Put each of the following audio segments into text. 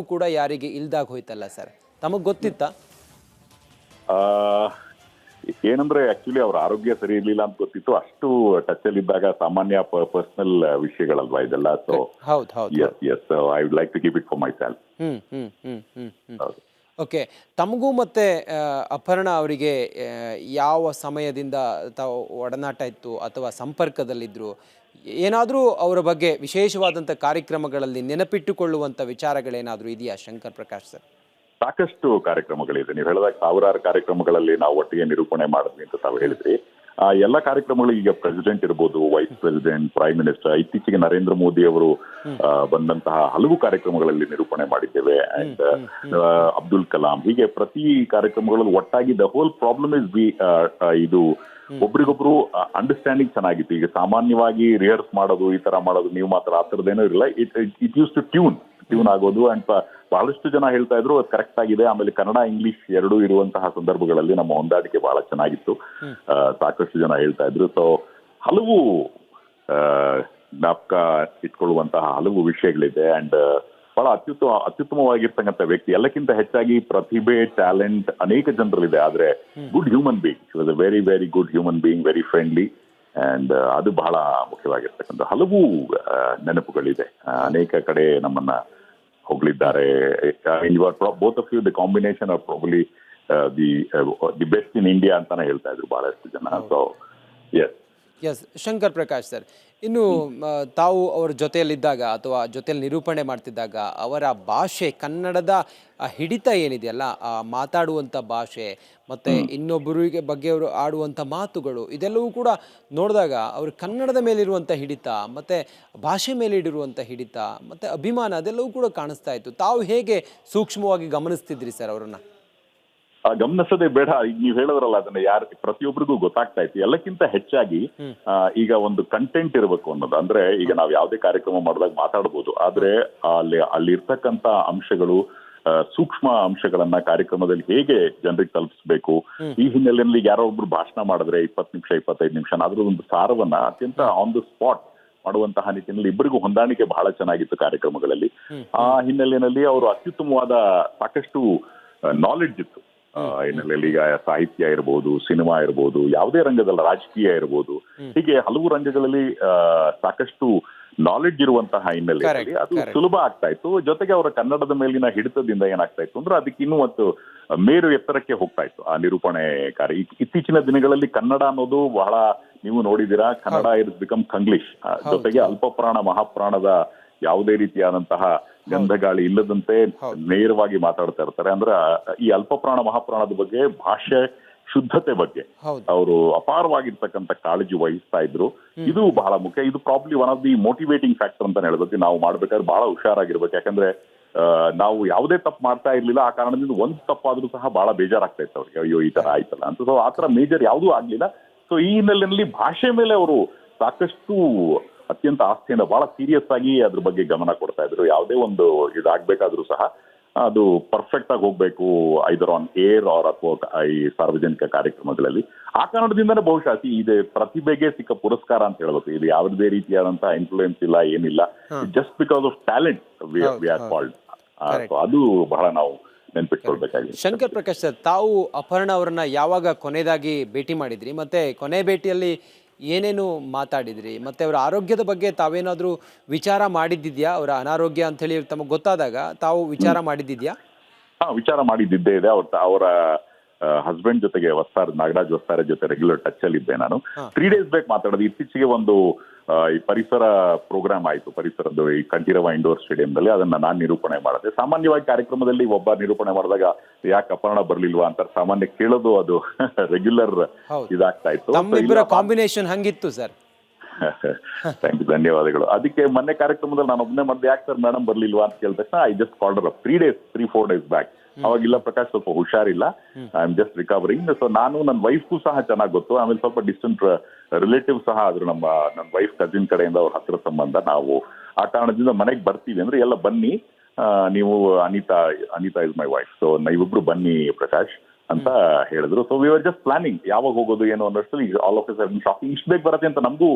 ಕೂಡ ಯಾರಿಗೆ ಇಲ್ದಾಗ ಹೋಯ್ತಲ್ಲ ಸರ್, ತಮಗೆ ಗೊತ್ತಿತ್ತಾ? ಏನಂದ್ರೆ ಆಕ್ಚುಲಿ ಅವ್ರ ಆರೋಗ್ಯ ಸರಿ ಇರ್ಲಿಲ್ಲ ಅಂತ ಗೊತ್ತಿತ್ತು. ಅಷ್ಟು ಟಚ್ ಅಲ್ಲಿ ಇದ್ದಾಗ ಸಾಮಾನ್ಯ ಪರ್ಸನಲ್ ವಿಷಯಗಳಲ್ವಾ ಇದೆಲ್ಲ. So yes I would like to keep it for myself. Okay, ತಮಗೂ ಮತ್ತೆ ಅಪರ್ಣಾ ಅವರಿಗೆ ಯಾವ ಸಮಯದಿಂದ ತಾವು ಒಡನಾಟ ಇತ್ತು ಅಥವಾ ಸಂಪರ್ಕದಲ್ಲಿದ್ದರು? ಏನಾದರೂ ಅವರ ಬಗ್ಗೆ ವಿಶೇಷವಾದಂಥ ಕಾರ್ಯಕ್ರಮಗಳಲ್ಲಿ ನೆನಪಿಟ್ಟುಕೊಳ್ಳುವಂಥ ವಿಚಾರಗಳೇನಾದರೂ ಇದೆಯಾ ಶಂಕರ್ ಪ್ರಕಾಶ್ ಸರ್? ಸಾಕಷ್ಟು ಕಾರ್ಯಕ್ರಮಗಳಿದೆ. ನೀವು ಹೇಳಿದಾಗ ಸಾವಿರಾರು ಕಾರ್ಯಕ್ರಮಗಳಲ್ಲಿ ನಾವು ಒಟ್ಟಿಗೆ ನಿರೂಪಣೆ ಮಾಡಿದ್ವಿ ಅಂತ ತಾವು ಹೇಳಿದ್ರಿ. ಎಲ್ಲ ಕಾರ್ಯಕ್ರಮಗಳು ಈಗ ಪ್ರೆಸಿಡೆಂಟ್ ಇರ್ಬೋದು, ವೈಸ್ ಪ್ರೆಸಿಡೆಂಟ್, ಪ್ರೈಮ್ ಮಿನಿಸ್ಟರ್, ಇತ್ತೀಚೆಗೆ ನರೇಂದ್ರ ಮೋದಿ ಅವರು ಬಂದಂತಹ ಹಲವು ಕಾರ್ಯಕ್ರಮಗಳಲ್ಲಿ ನಿರೂಪಣೆ ಮಾಡಿದ್ದೇವೆ. ಅಂಡ್ ಅಬ್ದುಲ್ ಕಲಾಂ, ಹೀಗೆ ಪ್ರತಿ ಕಾರ್ಯಕ್ರಮಗಳಲ್ಲಿ ಒಟ್ಟಾಗಿ ದ ಹೋಲ್ ಪ್ರಾಬ್ಲಮ್ ಇಸ್ ಇದು ಒಬ್ರಿಗೊಬ್ರು ಅಂಡರ್ಸ್ಟ್ಯಾಂಡಿಂಗ್ ಚೆನ್ನಾಗಿತ್ತು. ಈಗ ಸಾಮಾನ್ಯವಾಗಿ ರಿಹರ್ಸ್ ಮಾಡೋದು, ಈ ತರ ಮಾಡೋದು, ನೀವು ಮಾತ್ರ ಆ ಥರದ್ದೇನೂ ಇರಲಿಲ್ಲ. ಇಟ್ ಯೂಸ್ ಟು ಟ್ಯೂನ್ ಆಗೋದು. ಅಂಡ್ ಬಹಳಷ್ಟು ಜನ ಹೇಳ್ತಾ ಇದ್ರು ಅದು ಕರೆಕ್ಟ್ ಆಗಿದೆ. ಆಮೇಲೆ ಕನ್ನಡ ಇಂಗ್ಲಿಷ್ ಎರಡೂ ಇರುವಂತಹ ಸಂದರ್ಭಗಳಲ್ಲಿ ನಮ್ಮ ಹೊಂದಾಣಿಕೆ ಬಹಳ ಚೆನ್ನಾಗಿತ್ತು. ಸಾಕಷ್ಟು ಜನ ಹೇಳ್ತಾ ಇದ್ರು. ಸೊ ಹಲವು ಜ್ಞಾಪಕ ಇಟ್ಕೊಳ್ಳುವಂತಹ ಹಲವು ವಿಷಯಗಳಿದೆ. ಅಂಡ್ ಬಹಳ ಅತ್ಯುತ್ತಮವಾಗಿರ್ತಕ್ಕಂಥ ವ್ಯಕ್ತಿ. ಎಲ್ಲಕ್ಕಿಂತ ಹೆಚ್ಚಾಗಿ ಪ್ರತಿಭೆ, ಟ್ಯಾಲೆಂಟ್ ಅನೇಕ ಜನರಲ್ಲಿದೆ. ಆದ್ರೆ good human being, she was a very very good human being, very friendly. And ಅದು ಬಹಳ ಮುಖ್ಯವಾಗಿರ್ತಕ್ಕಂಥ ಹಲವು ನೆನಪುಗಳಿದೆ. ಅನೇಕ ಕಡೆ ನಮ್ಮನ್ನ ಹೊಗಳಿದ್ದಾರೆ. Both of you the combination of probably the best in India ಅಂತಾನೆ ಹೇಳ್ತಾ ಇದ್ರು ಬಹಳಷ್ಟು ಜನ. So S Shankar Prakash sir, ಇನ್ನು ತಾವು ಅವರ ಜೊತೆಯಲ್ಲಿದ್ದಾಗ ಅಥವಾ ಜೊತೆಯಲ್ಲಿ ನಿರೂಪಣೆ ಮಾಡ್ತಿದ್ದಾಗ ಅವರ ಭಾಷೆ, ಕನ್ನಡದ ಹಿಡಿತ ಏನಿದೆಯಲ್ಲ, ಮಾತಾಡುವಂಥ ಭಾಷೆ ಮತ್ತು ಇನ್ನೊಬ್ಬರಿಗೆ ಬಗ್ಗೆ ಅವರು ಆಡುವಂಥ ಮಾತುಗಳು, ಇದೆಲ್ಲವೂ ಕೂಡ ನೋಡಿದಾಗ ಅವರು ಕನ್ನಡದ ಮೇಲಿರುವಂಥ ಹಿಡಿತ ಮತ್ತು ಭಾಷೆ ಮೇಲಿಡಿರುವಂಥ ಹಿಡಿತ ಮತ್ತು ಅಭಿಮಾನ ಅದೆಲ್ಲವೂ ಕೂಡ ಕಾಣಿಸ್ತಾ ಇತ್ತು. ತಾವು ಹೇಗೆ ಸೂಕ್ಷ್ಮವಾಗಿ ಗಮನಿಸ್ತಿದ್ರಿ ಸರ್ ಅವರನ್ನು? ಗಮನಿಸೋದೇ ಬೇಡ, ಈಗ ನೀವು ಹೇಳಿದ್ರಲ್ಲ ಅದನ್ನ ಪ್ರತಿಯೊಬ್ಬರಿಗೂ ಗೊತ್ತಾಗ್ತಾ ಇತ್ತು. ಎಲ್ಲಕ್ಕಿಂತ ಹೆಚ್ಚಾಗಿ ಈಗ ಒಂದು ಕಂಟೆಂಟ್ ಇರಬೇಕು ಅನ್ನೋದು. ಅಂದ್ರೆ ಈಗ ನಾವು ಯಾವುದೇ ಕಾರ್ಯಕ್ರಮ ಮಾಡಿದಾಗ ಮಾತಾಡ್ಬೋದು, ಆದ್ರೆ ಅಲ್ಲಿರ್ತಕ್ಕಂಥ ಅಂಶಗಳು, ಸೂಕ್ಷ್ಮ ಅಂಶಗಳನ್ನ ಕಾರ್ಯಕ್ರಮದಲ್ಲಿ ಹೇಗೆ ಜನರಿಗೆ ತಲುಪಿಸ್ಬೇಕು. ಈ ಹಿನ್ನೆಲೆಯಲ್ಲಿ ಯಾರೋ ಒಬ್ರು ಭಾಷಣ ಮಾಡಿದ್ರೆ 20 ನಿಮಿಷ 25 ನಿಮಿಷ ಅದ್ರ ಒಂದು ಸಾರವನ್ನ ಅತ್ಯಂತ ಆನ್ ದ ಸ್ಪಾಟ್ ಮಾಡುವಂತಹ ನಿಟ್ಟಿನಲ್ಲಿ ಇಬ್ಬರಿಗೂ ಹೊಂದಾಣಿಕೆ ಬಹಳ ಚೆನ್ನಾಗಿತ್ತು ಕಾರ್ಯಕ್ರಮಗಳಲ್ಲಿ. ಆ ಹಿನ್ನೆಲೆಯಲ್ಲಿ ಅವರು ಅತ್ಯುತ್ತಮವಾದ ಸಾಕಷ್ಟು ನಾಲೆಡ್ಜ್ ಇತ್ತು. ಹಿನ್ನೆಲೆಯಲ್ಲಿ ಈಗ ಸಾಹಿತ್ಯ ಇರ್ಬೋದು, ಸಿನಿಮಾ ಇರ್ಬೋದು, ಯಾವುದೇ ರಂಗದಲ್ಲಿ, ರಾಜಕೀಯ ಇರ್ಬೋದು, ಹೀಗೆ ಹಲವು ರಂಗಗಳಲ್ಲಿ ಸಾಕಷ್ಟು ನಾಲೆಡ್ಜ್ ಇರುವಂತಹ ಹಿನ್ನೆಲೆಯಲ್ಲಿ ಅದು ಸುಲಭ ಆಗ್ತಾ ಇತ್ತು. ಜೊತೆಗೆ ಅವರ ಕನ್ನಡದ ಮೇಲಿನ ಹಿಡಿತದಿಂದ ಏನಾಗ್ತಾ ಇತ್ತು ಅಂದ್ರೆ ಅದಕ್ಕೆ ಇನ್ನೂ ಮತ್ತು ಮೇರು ಎತ್ತರಕ್ಕೆ ಹೋಗ್ತಾ ಇತ್ತು ಆ ನಿರೂಪಣೆ ಕಾರ್ಯ. ಇತ್ತೀಚಿನ ದಿನಗಳಲ್ಲಿ ಕನ್ನಡ ಅನ್ನೋದು ಬಹಳ, ನೀವು ನೋಡಿದಿರಾ, ಕನ್ನಡ ಇಸ್ ಬಿಕಮ್ ಕಂಗ್ಲಿಷ್. ಜೊತೆಗೆ ಅಲ್ಪಪ್ರಾಣ ಮಹಾಪ್ರಾಣದ ಯಾವುದೇ ರೀತಿಯಾದಂತಹ ಗಂಧಗಾಳಿ ಇಲ್ಲದಂತೆ ನೇರವಾಗಿ ಮಾತಾಡ್ತಾ ಇರ್ತಾರೆ. ಅಂದ್ರೆ ಈ ಅಲ್ಪಪ್ರಾಣ ಮಹಾಪ್ರಾಣದ ಬಗ್ಗೆ, ಭಾಷೆ ಶುದ್ಧತೆ ಬಗ್ಗೆ ಅವರು ಅಪಾರವಾಗಿರ್ತಕ್ಕಂಥ ಕಾಳಜಿ ವಹಿಸ್ತಾ ಇದ್ರು. ಇದು ಬಹಳ ಮುಖ್ಯ. ಇದು probably one of the motivating factor ಅಂತ ಹೇಳ್ಬೇಕು. ನಾವು ಮಾಡ್ಬೇಕಾದ್ರೆ ಬಹಳ ಹುಷಾರಾಗಿರ್ಬೇಕು. ಯಾಕಂದ್ರೆ ನಾವು ಯಾವುದೇ ತಪ್ಪು ಮಾಡ್ತಾ ಇರ್ಲಿಲ್ಲ. ಆ ಕಾರಣದಿಂದ ಒಂದು ತಪ್ಪಾದ್ರೂ ಸಹ ಬಹಳ ಬೇಜಾರಾಗ್ತಾ ಇತ್ತು ಅವ್ರಿಗೆ, ಅಯ್ಯೋ ಈ ತರ ಆಯ್ತಲ್ಲ ಅಂತ. ಸೊ ಆತರ ಮೇಜರ್ ಯಾವುದೂ ಆಗ್ಲಿಲ್ಲ. ಸೊ ಈ ಹಿನ್ನೆಲೆಯಲ್ಲಿ ಭಾಷೆ ಮೇಲೆ ಅವರು ಸಾಕಷ್ಟು ಅತ್ಯಂತ ಆಸ್ಥೆಯಿಂದ ಬಹಳ ಸೀರಿಯಸ್ ಆಗಿ ಅದ್ರ ಬಗ್ಗೆ ಗಮನ ಕೊಡ್ತಾ ಇದ್ರು. ಯಾವುದೇ ಒಂದು ಇದಾಗಬೇಕಾದ್ರೂ ಸಹ ಅದು ಪರ್ಫೆಕ್ಟ್ ಆಗಿ ಹೋಗ್ಬೇಕು, ಐದರ್ ಆನ್ ಏರ್ ಆರ್ ಅಥವಾ ಈ ಸಾರ್ವಜನಿಕ ಕಾರ್ಯಕ್ರಮಗಳಲ್ಲಿ. ಆ ಕಾರಣದಿಂದನೇ ಬಹುಶಃ ಇದೆ ಪ್ರತಿಭೆಗೆ ಸಿಕ್ಕ ಪುರಸ್ಕಾರ ಅಂತ ಹೇಳ್ಬೇಕು. ಇದು ಯಾವುದೇ ರೀತಿಯಾದಂತಹ ಇನ್ಫ್ಲೂಯೆನ್ಸ್ ಇಲ್ಲ, ಏನಿಲ್ಲ. Just because of talent we are called. ಅದು ಬಹಳ ನಾವು ನೆನ್ಪಿಟ್ಕೊಳ್ಬೇಕಾಗಿದೆ. ಶಂಕರ್ ಪ್ರಕಾಶ್ ಸರ್, ತಾವು ಅಪರ್ಣಾ ಅವರನ್ನ ಯಾವಾಗ ಕೊನೆಯದಾಗಿ ಭೇಟಿ ಮಾಡಿದ್ರಿ, ಮತ್ತೆ ಕೊನೆ ಭೇಟಿಯಲ್ಲಿ ಏನೇನು ಮಾತಾಡಿದ್ರಿ, ಮತ್ತೆ ಅವರ ಆರೋಗ್ಯದ ಬಗ್ಗೆ ತಾವೇನಾದರೂ ವಿಚಾರ ಮಾಡಿದ್ದಿದ್ಯಾ? ಅವರ ಅನಾರೋಗ್ಯ ಅಂತ ಹೇಳಿ ತಮಗೆ ಗೊತ್ತಾದಾಗ ತಾವು ವಿಚಾರ ಮಾಡಿದ್ದಿದ್ಯಾ? ವಿಚಾರ ಮಾಡಿದ್ದೇ ಇದೆ. ಅವರ ಹಸ್ಬೆಂಡ್ ಜೊತೆಗೆ ನಾಗರಾಜ್ ವಸ್ತಾರ ಜೊತೆ ರೆಗ್ಯುಲರ್ ಟಚ್ ಅಲ್ಲಿ ಇದ್ದೆ ನಾನು. 3 days ಬ್ಯಾಕ್ ಮಾತಾಡೋದು. ಇತ್ತೀಚೆಗೆ ಒಂದು ಈ ಪರಿಸರ ಪ್ರೋಗ್ರಾಮ್ ಆಯ್ತು, ಪರಿಸರದ ಈ ಕಂಠೀರವ ಇಂಡೋರ್ ಸ್ಟೇಡಿಯಂದಲ್ಲಿ. ಅದನ್ನ ನಾನು ನಿರೂಪಣೆ ಮಾಡಿದೆ. ಸಾಮಾನ್ಯವಾಗಿ ಕಾರ್ಯಕ್ರಮದಲ್ಲಿ ಒಬ್ಬ ನಿರೂಪಣೆ ಮಾಡಿದಾಗ ಯಾಕೆ ಅಪರ್ಣಾ ಬರ್ಲಿಲ್ವಾ ಅಂತ ಸಾಮಾನ್ಯ ಕೇಳೋದು, ಅದು ರೆಗ್ಯುಲರ್ ಇದಾಗ್ತಾ ಇತ್ತು. ನಮ್ಮಿಬ್ಬರ ಕಾಂಬಿನೇಷನ್ ಹಂಗಿತ್ತು ಸರ್. ಥ್ಯಾಂಕ್ ಯು, ಧನ್ಯವಾದಗಳು. ಅದಕ್ಕೆ ಮೊನ್ನೆ ಕಾರ್ಯಕ್ರಮದಲ್ಲಿ ನಾನು ಒಬ್ಬನೇ ಮಾಡಿದೆ, ಯಾಕೆ ಸರ್ ಮೇಡಮ್ ಬರ್ಲಿಲ್ವಾ ಅಂತ ಕೇಳಿದ ತಕ್ಷಣ I just called up 3-4 days back. ಅವಾಗಿಲ್ಲ ಪ್ರಕಾಶ್, ಸ್ವಲ್ಪ ಹುಷಾರಿಲ್ಲ, I am just recovering. So ನಾನು ನನ್ನ ವೈಫ್ಗೂ ಸಹ ಚೆನ್ನಾಗಿ ಗೊತ್ತು. ಆಮೇಲೆ ಸ್ವಲ್ಪ ಡಿಸ್ಟೆಂಟ್ ರಿಲೇಟಿವ್ ಸಹ ಆದ್ರು. ನನ್ನ ವೈಫ್ ಕಸಿನ್ ಕಡೆಯಿಂದ ಅವ್ರ ಹತ್ರ ಸಂಬಂಧ. ನಾವು ಆ ಕಾರಣದಿಂದ ಮನೆಗೆ ಬರ್ತೀವಿ ಅಂದ್ರೆ ಎಲ್ಲ ಬನ್ನಿ, ನೀವು Anita is my wife, so ನೀವಿಬ್ರು ಬನ್ನಿ ಪ್ರಕಾಶ್ ಅಂತ ಹೇಳಿದ್ರು. So we are just planning ಯಾವಾಗ ಹೋಗೋದು ಏನು ಅನ್ನೋಷ್ಟರಲ್ಲಿ all of a sudden shocking ಇಷ್ಟು ಬೇಗ ಬರುತ್ತೆ ಅಂತ ನಮಗೂ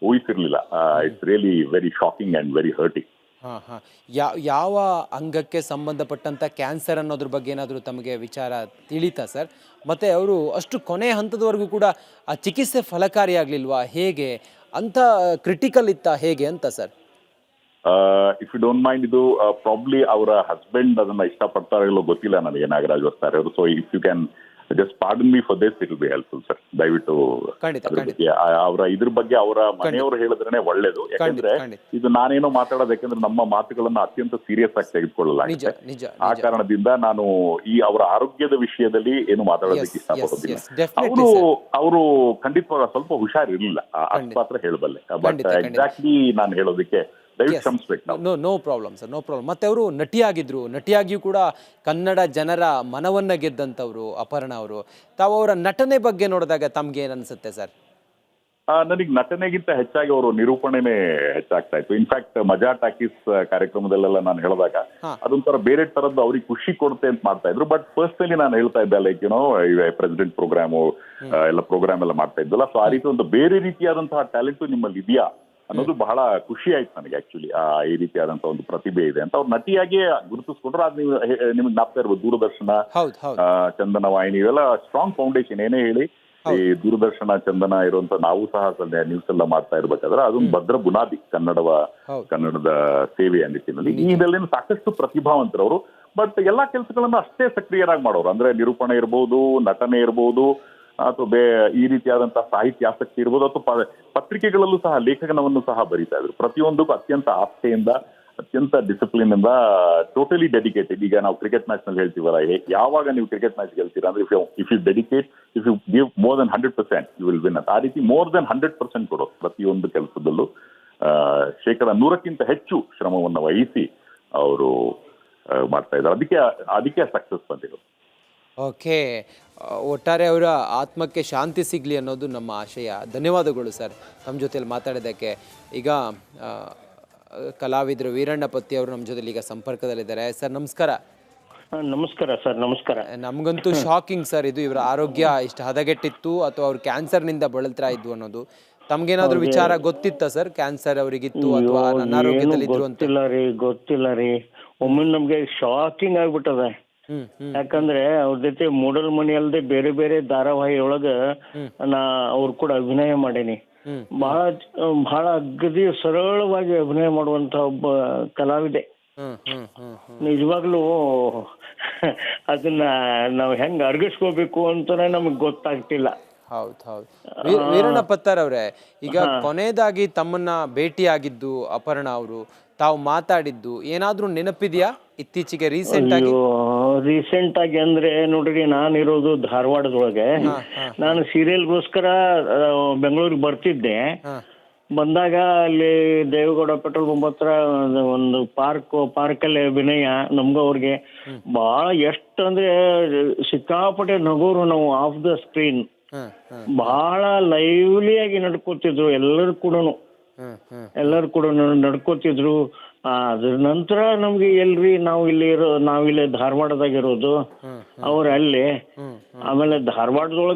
ಊಹಿಸಿರ್ಲಿಲ್ಲ. It's really very shocking and very hurting. ಹಾಂ ಹಾಂ. ಯಾವ ಅಂಗಕ್ಕೆ ಸಂಬಂಧಪಟ್ಟಂಥ ಕ್ಯಾನ್ಸರ್ ಅನ್ನೋದ್ರ ಬಗ್ಗೆ ಏನಾದರೂ ತಮಗೆ ವಿಚಾರ ತಿಳಿತಾ ಸರ್? ಮತ್ತು ಅವರು ಅಷ್ಟು ಕೊನೆ ಹಂತದವರೆಗೂ ಕೂಡ ಆ ಚಿಕಿತ್ಸೆ ಫಲಕಾರಿಯಾಗಲಿಲ್ವಾ ಹೇಗೆ ಅಂತ, ಕ್ರಿಟಿಕಲ್ ಇತ್ತಾ ಹೇಗೆ ಅಂತ sir? If you don't mind, ಇದು ಪ್ರಾಬ್ಲಿ ಅವರ ಹಸ್ಬೆಂಡ್ ಅದನ್ನ ಇಷ್ಟಪಡ್ತಾರೋ ಇಲ್ಲೋ ಗೊತ್ತಿಲ್ಲ ನನಗೆ, ನಾಗರಾಜ್ ಹೊಸ್ತಾರೆ ಅವರು. So if you can just pardon me for this, it will be helpful sir. ದಯವಿಟ್ಟು ಖಂಡಿತ ಅದ್ರ ಖಂಡಿತ ಬಗ್ಗೆ ಇದ್ರ ಬಗ್ಗೆ ಅವರ ಮನೆಯವರು ಹೇಳಿದ್ರೇನೆ ಒಳ್ಳೇದು. ಯಾಕಂದ್ರೆ ಖಂಡಿತ. ಇದು ನಾನೇನೋ ಮಾತಾಡೋದು, ಯಾಕಂದ್ರೆ ನಮ್ಮ ಮಾತುಗಳನ್ನ ಅತ್ಯಂತ ಸೀರಿಯಸ್ ಆಗಿ ನಿಜ ತೆಗೆದುಕೊಳ್ಳಲಾಗುತ್ತೆ. ನಿಜ ಆ ಕಾರಣದಿಂದ ನಾನು ಈ ಅವರ ಆರೋಗ್ಯದ ವಿಷಯದಲ್ಲಿ ಏನು ಮಾತಾಡೋದಕ್ಕೆ ಇಷ್ಟಪಡೋದಿಲ್ಲ. ಡೆಫಿನೆಟ್ಲಿ ಅವರು ಖಂಡಿತವಾಗ ಸ್ವಲ್ಪ ಹುಷಾರಿರ್ಲಿಲ್ಲ, ಅಷ್ಟು ಮಾತ್ರ ಹೇಳಬಲ್ಲೆ. ಬಟ್ ಎಕ್ಸಾಕ್ಟ್ಲಿ ನಾನು ಹೇಳೋದಕ್ಕೆ ದಯವಿಟ್ಟು ಕ್ಷಮಿಸ್ಬೇಕು ನಾವು. No problem sir, no problem. ಮತ್ತೆ ಅವರು ನಟಿಯಾಗಿದ್ರು, ನಟಿಯಾಗಿಯೂ ಕೂಡ ಕನ್ನಡ ಜನರ ಮನವನ್ನ ಗೆದ್ದಂಥವ್ರು ಅಪರ್ಣ ಅವರು. ತಾವು ಅವರ ನಟನೆ ಬಗ್ಗೆ ನೋಡಿದಾಗ ತಮ್ಗೆ ಏನು ಅನ್ಸುತ್ತೆ ಸರ್? ನನಗೆ ನಟನೆಗಿಂತ ಹೆಚ್ಚಾಗಿ ಅವರು ನಿರೂಪಣೆನೇ ಹೆಚ್ಚಾಗ್ತಾ ಇತ್ತು. ಇನ್ಫ್ಯಾಕ್ಟ್ ಮಜಾ ಟಾಕೀಸ್ ಕಾರ್ಯಕ್ರಮದಲ್ಲೆಲ್ಲ ನಾನು ಹೇಳಿದಾಗ ಅದೊಂಥರ ಬೇರೆ ತರದ್ದು ಅವ್ರಿಗೆ ಖುಷಿ ಕೊಡುತ್ತೆ ಅಂತ ಮಾಡ್ತಾ ಇದ್ರು. ಬಟ್ ಪರ್ಸನಲಿ ನಾನು ಹೇಳ್ತಾ ಇದ್ದೆ, ಲೈಕ್ ಏನೋ ಪ್ರೆಸಿಡೆಂಟ್ ಪ್ರೋಗ್ರಾಮು ಎಲ್ಲ ಪ್ರೋಗ್ರಾಮ್ ಎಲ್ಲ ಮಾಡ್ತಾ ಇದ್ದಲ್ಲ. ಸೊ ಆ ರೀತಿ ಒಂದು ಬೇರೆ ರೀತಿಯಾದಂತಹ ಟ್ಯಾಲೆಂಟು ನಿಮ್ಮಲ್ಲಿ ಇದೆಯಾ ಅನ್ನೋದು ಬಹಳ ಖುಷಿ ಆಯ್ತು ನನಗೆ. ಆಕ್ಚುಲಿ ಈ ರೀತಿಯಾದಂತಹ ಒಂದು ಪ್ರತಿಭೆ ಇದೆ ಅಂತ ಅವ್ರು ನಟಿಯಾಗಿ ಗುರುತಿಸ್ಕೊಂಡ್ರು. ಅದು ನಿಮ್ಗೆ ಜ್ಞಾಪಕ ಇರ್ಬೋದು, ದೂರದರ್ಶನ, ಚಂದನ ವಾಹಿನಿ, ಇವೆಲ್ಲ ಸ್ಟ್ರಾಂಗ್ ಫೌಂಡೇಶನ್. ಏನೇ ಹೇಳಿ, ಈ ದೂರದರ್ಶನ, ಚಂದನ ಇರುವಂತ ನಾವು ಸಹ ನ್ಯೂಸ್ ಎಲ್ಲ ಮಾಡ್ತಾ ಇರ್ಬೇಕಾದ್ರೆ ಅದೊಂದು ಭದ್ರ ಬುನಾದಿ ಕನ್ನಡದ ಸೇವೆಯ ನಿಟ್ಟಿನಲ್ಲಿ. ಇದರಲ್ಲಿ ಸಾಕಷ್ಟು ಪ್ರತಿಭಾವಂತರವರು. ಬಟ್ ಎಲ್ಲಾ ಕೆಲಸಗಳನ್ನ ಅಷ್ಟೇ ಸಕ್ರಿಯರಾಗಿ ಮಾಡೋರು. ಅಂದ್ರೆ ನಿರೂಪಣೆ ಇರ್ಬೋದು, ನಟನೆ ಇರ್ಬೋದು, ಅಥವಾ ಈ ರೀತಿಯಾದಂತಹ ಸಾಹಿತ್ಯ ಆಸಕ್ತಿ ಇರ್ಬೋದು, ಅಥವಾ ಪತ್ರಿಕೆಗಳಲ್ಲೂ ಸಹ ಲೇಖನವನ್ನು ಸಹ ಬರೀತಾ ಇದ್ರು. ಪ್ರತಿಯೊಂದಕ್ಕೂ ಅತ್ಯಂತ ಆಸ್ಥೆಯಿಂದ, ಅತ್ಯಂತ ಡಿಸಿಪ್ಲಿನ್ ಇಂದ, ಟೋಟಲಿ ಡೆಡಿಕೇಟೆಡ್. ಈಗ ನಾವು ಕ್ರಿಕೆಟ್ ಮ್ಯಾಚ್ ನಲ್ಲಿ ಹೇಳ್ತೀವಲ್ಲ, ಯಾವಾಗ ನೀವು ಕ್ರಿಕೆಟ್ ಮ್ಯಾಚ್ ಗೆಲ್ತೀರಾ ಅಂದ್ರೆ if you dedicate, if you give more than 100%, you will win ಅಂತ. ಆ ರೀತಿ ಮೋರ್ ದನ್ 100% ಕೊಡೋದು ಪ್ರತಿಯೊಂದು ಕೆಲಸದಲ್ಲೂ. 100% ಹೆಚ್ಚು ಶ್ರಮವನ್ನು ವಹಿಸಿ ಅವರು ಮಾಡ್ತಾ ಇದ್ದಾರೆ. ಅದಕ್ಕೆ ಸಕ್ಸಸ್ ಬಂದಿರೋದು. ಓಕೆ, ಒಟ್ಟಾರೆ ಅವರ ಆತ್ಮಕ್ಕೆ ಶಾಂತಿ ಸಿಗಲಿ ಅನ್ನೋದು ನಮ್ಮ ಆಶಯ. ಧನ್ಯವಾದಗಳು ಸರ್ ನಮ್ಮ ಜೊತೆಲಿ ಮಾತಾಡೋದಕ್ಕೆ. ಈಗ ಕಲಾವಿದರು ವೀರಣ್ಣ ಪತ್ತಿ ಅವರು ನಮ್ಮ ಜೊತೆಲಿ ಈಗ ಸಂಪರ್ಕದಲ್ಲಿದ್ದಾರೆ. ಸರ್ ನಮಸ್ಕಾರ. ನಮಸ್ಕಾರ ಸರ್. ನಮಸ್ಕಾರ. ನಮಗಂತೂ ಶಾಕಿಂಗ್ ಸರ್ ಇದು. ಇವರ ಆರೋಗ್ಯ ಇಷ್ಟು ಹದಗೆಟ್ಟಿತ್ತು ಅಥವಾ ಅವ್ರು ಕ್ಯಾನ್ಸರ್ನಿಂದ ಬಳಲ್ತಾ ಇದ್ವು ಅನ್ನೋದು. ತಮ್ಗೇನಾದ್ರೂ ವಿಚಾರ ಗೊತ್ತಿತ್ತಾ ಸರ್? ಕ್ಯಾನ್ಸರ್ ಅವರಿಗಿತ್ತು ಅಥವಾ ಅನಾರೋಗ್ಯದಲ್ಲಿದ್ರು ಅಂತ? ಗೊತ್ತಿಲ್ಲ ರೀ. ಒಮ್ಮೆ ನಮ್ಗೆ ಶಾಕಿಂಗ್ ಆಗ್ಬಿಟ್ಟದ. ಯಾಕಂದ್ರೆ ಅವ್ರ ಜೊತೆ ಮೂಡಲ್ ಮಣಿ ಅಲ್ಲದೆ ಬೇರೆ ಬೇರೆ ಧಾರಾವಾಹಿ ಒಳಗ ಅವ್ರು ಕೂಡ ಅಭಿನಯ ಮಾಡೇನಿ. ಬಹಳ ಅಗದಿ ಸರಳವಾಗಿ ಅಭಿನಯ ಮಾಡುವಂತ ಒಬ್ಬ ಕಲಾವಿದೆ. ನಿಜವಾಗ್ಲೂ ಅದನ್ನ ನಾವು ಹೆಂಗ್ ಅರ್ಗಿಸ್ಕೋಬೇಕು ಅಂತಾನೆ ನಮಗ್ ಗೊತ್ತಾಗ್ತಿಲ್ಲ. ಹೌದು. ವೀರಣ್ಣ ಪತ್ತಾರ್ ಅವರೇ, ಈಗ ಕೊನೆಯದಾಗಿ ತಮ್ಮನ್ನ ಭೇಟಿಯಾಗಿದ್ದು ಅಪರ್ಣ ಅವರು, ತಾವು ಮಾತಾಡಿದ್ದು ಏನಾದ್ರೂ ನೆನಪಿದ್ಯಾ ಇತ್ತೀಚೆಗೆ ರೀಸೆಂಟ್ ಆಗಿ? ಅಂದ್ರೆ ನೋಡ್ರಿ, ನಾನಿರೋದು ಧಾರವಾಡದೊಳಗೆ. ನಾನು ಸೀರಿಯಲ್ಗೋಸ್ಕರ ಬೆಂಗಳೂರಿಗೆ ಬರ್ತಿದ್ದೆ. ಬಂದಾಗ ಅಲ್ಲಿ ದೇವೇಗೌಡ ಪೆಟ್ರೋಲ್ ಬಂಕ್ ಹತ್ರ ಒಂದು ಪಾರ್ಕಲ್ಲಿ ಅಭಿನಯ ನಮ್ಗ ಅವ್ರಿಗೆ ಬಹಳ ಎಷ್ಟು ಸಿಕ್ಕಾಪಟ್ಟೆ ನಗೋರು ನಾವು ಆಫ್ ದ ಸ್ಕ್ರೀನ್. ಬಹಳ ಲೈವ್ಲಿಯಾಗಿ ನಡ್ಕೋತಿದ್ರು ಎಲ್ಲರೂ ಕೂಡ ನಡ್ಕೋತಿದ್ರು. ಅದ್ರ ನಂತರ ನಮ್ಗೆ ಎಲ್ರಿ ನಾವಿಲ್ಲಿ ಧಾರವಾಡದಾಗ ಇರೋದು, ಅವ್ರ ಅಲ್ಲಿ. ಆಮೇಲೆ ಧಾರವಾಡದೊಳಗೆ